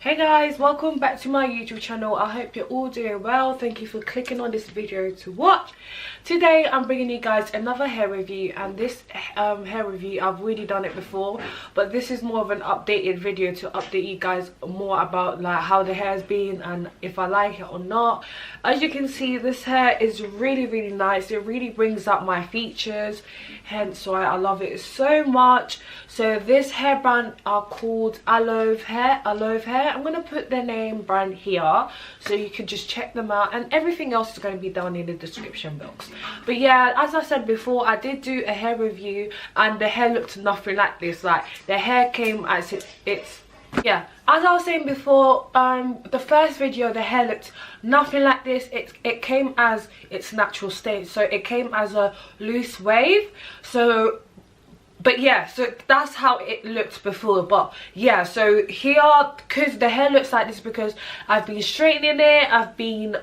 Hey guys, welcome back to my YouTube channel. I hope you're all doing well. Thank you for clicking on this video to watch. Today I'm bringing you guys another hair review, and this hair review, I've already done it before, but this is more of an updated video to update you guys more about like how the hair's been and if I like it or not. As you can see, this hair is really nice. It really brings out my features, hence why I love it so much. So this hair brand are called Allove hair. I'm gonna put their name brand here so you can just check them out, and everything else is going to be down in the description box. But yeah, as I said before, I did do a hair review and the hair looked nothing like this. Like the hair came as it's yeah, as I was saying before, the first video, the hair looked nothing like this. It came as its natural state, so it came as a loose wave. So but yeah, so that's how it looked before. But yeah, so here, because the hair looks like this because I've been straightening it, I've been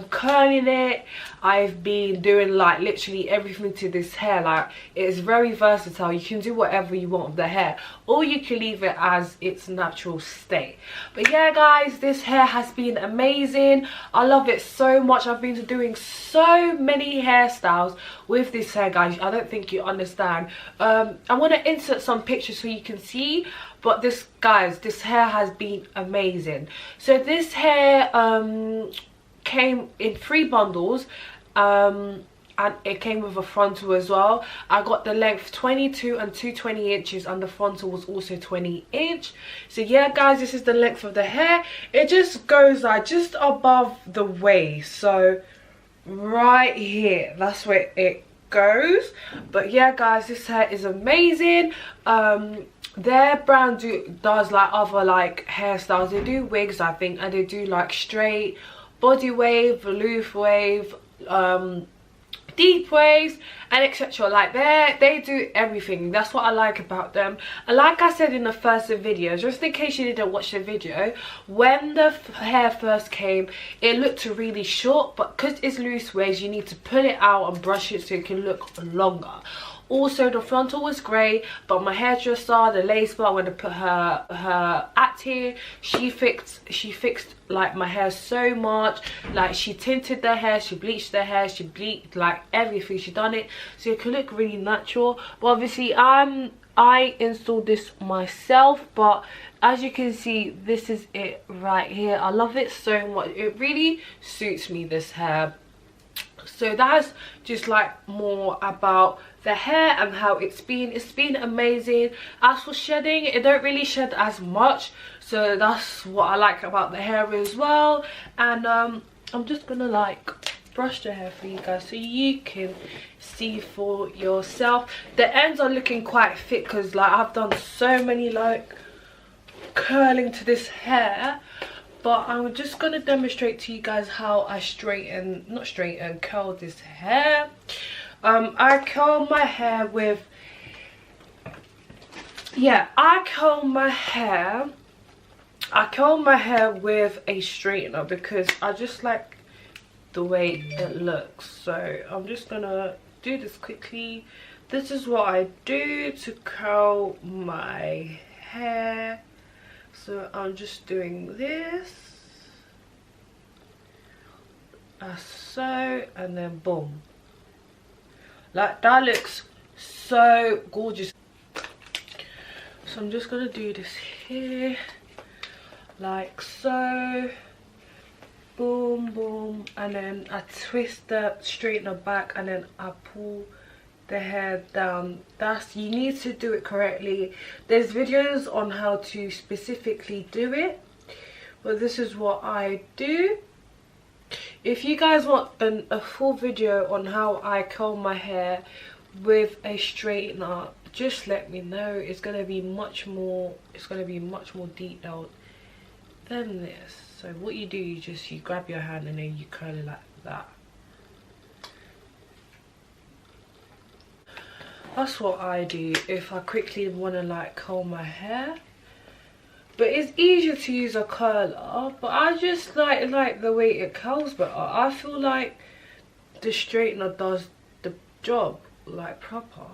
curling it, I've been doing like literally everything to this hair. Like, it's very versatile. You can do whatever you want with the hair, or you can leave it as its natural state. But yeah guys, this hair has been amazing. I love it so much. I've been doing so many hairstyles with this hair, guys. I don't think you understand. I want to insert some pictures so you can see, but this, guys, this hair has been amazing. So this hair came in 3 bundles, and it came with a frontal as well. I got the length 22 and 220 inches, and the frontal was also 20 inch. So yeah guys, this is the length of the hair. It just goes like just above the waist, so right here, that's where it goes. But yeah guys, this hair is amazing. Their brand does like other like hairstyles. They do wigs, I think, and they do like straight, body wave, volute wave, deep waves, and etc. Like they do everything. That's what I like about them. And like I said in the first video, just in case you didn't watch the video, when the hair first came, it looked really short, but because it's loose waves, you need to pull it out and brush it so it can look longer. Also, the frontal was great, but my hairdresser, the lace bar, when I put her at here, she fixed like my hair so much. Like, she tinted the hair, she bleached the hair, she bleached like everything. She done it so it could look really natural. But obviously I installed this myself, but as you can see, this is it right here. I love it so much. It really suits me, this hair. So that's just like more about the hair and how it's been amazing. As for shedding, it don't really shed as much, so that's what I like about the hair as well. And I'm just gonna like brush the hair for you guys so you can see for yourself. The ends are looking quite thick because like I've done so many like curling to this hair. But I'm just gonna demonstrate to you guys how I curl this hair. I curl my hair with, yeah, I curl my hair with a straightener because I just like the way it looks. So I'm just gonna do this quickly. This is what I do to curl my hair. So I'm just doing this, as so, and then boom. Like, that looks so gorgeous. So I'm just gonna do this here, like so, boom boom, and then I twist the straightener back, and then I pull the hair down. You need to do it correctly. There's videos on how to specifically do it, but this is what I do. If you guys want a full video on how I curl my hair with a straightener, just let me know. It's gonna be much more detailed than this. So what you do, you grab your hand and then you curl it like that. That's what I do if I quickly want to like curl my hair. But it's easier to use a curler, but I just like the way it curls better. I feel like the straightener does the job like proper.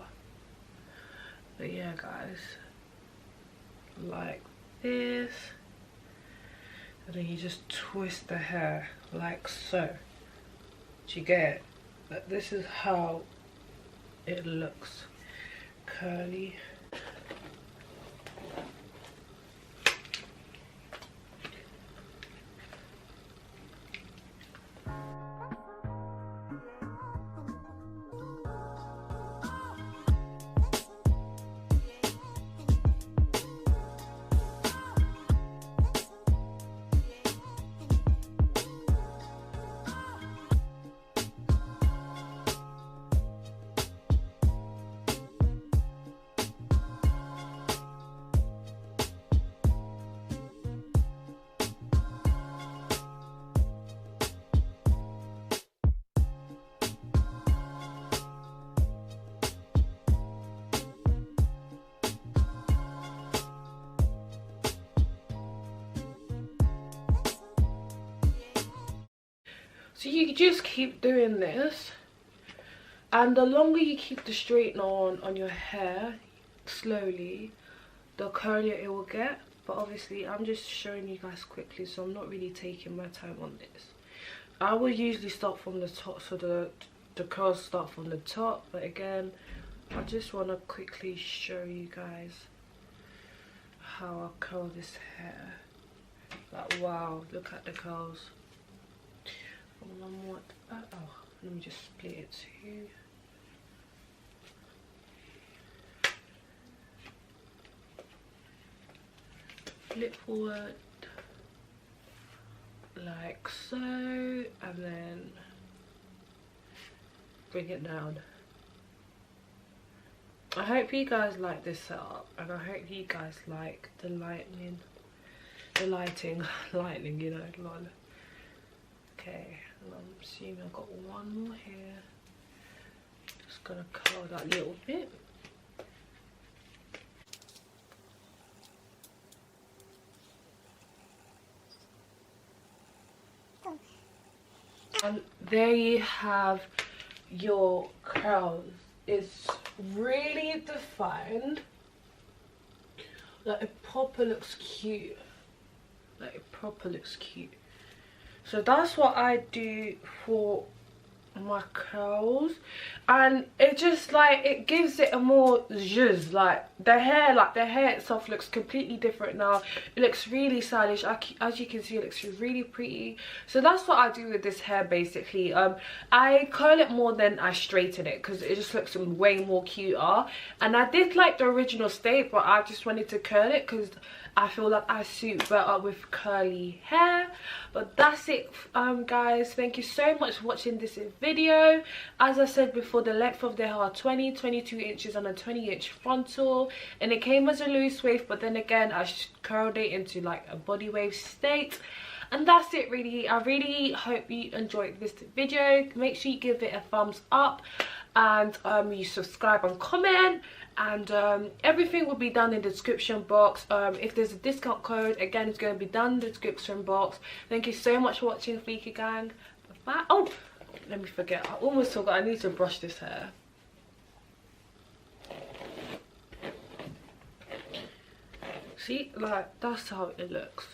But yeah guys, like this. and then you just twist the hair like so. Do you get it? But this is how it looks, curly. So you just keep doing this, and the longer you keep the straightener on your hair, slowly, the curlier it will get. But obviously I'm just showing you guys quickly, so I'm not really taking my time on this. I will usually start from the top, so the curls start from the top, but again, I just want to quickly show you guys how I curl this hair. Like, wow, look at the curls. One more. Oh, let me just split it too. Flip forward like so, and then bring it down. I hope you guys like this setup, and I hope you guys like the lighting, you know, lol. Okay, and I'm assuming I've got one more here. Just gonna curl that little bit. And there you have your curls. It's really defined. Like, it proper looks cute. Like, it proper looks cute. So that's what I do for my curls, and it just like, it gives it a more zhuzh. Like the hair itself looks completely different now. It looks really stylish. As you can see, it looks really pretty. So that's what I do with this hair basically. I curl it more than I straighten it, because it just looks way more cuter. And I did like the original state, but I just wanted to curl it because I feel like I suit better with curly hair. But that's it, guys. Thank you so much for watching this video. As I said before, the length of the hair are 22 inches on a 20-inch frontal, and it came as a loose wave, but then again I curled it into like a body wave state. And that's it really. I really hope you enjoyed this video. Make sure you give it a thumbs up, and you subscribe and comment, and everything will be done in the description box. If there's a discount code, again, it's going to be done in the description box. Thank you so much for watching, Fleeky Gang. Bye. Oh, let me forget, I almost forgot, I need to brush this hair. See, like, that's how it looks.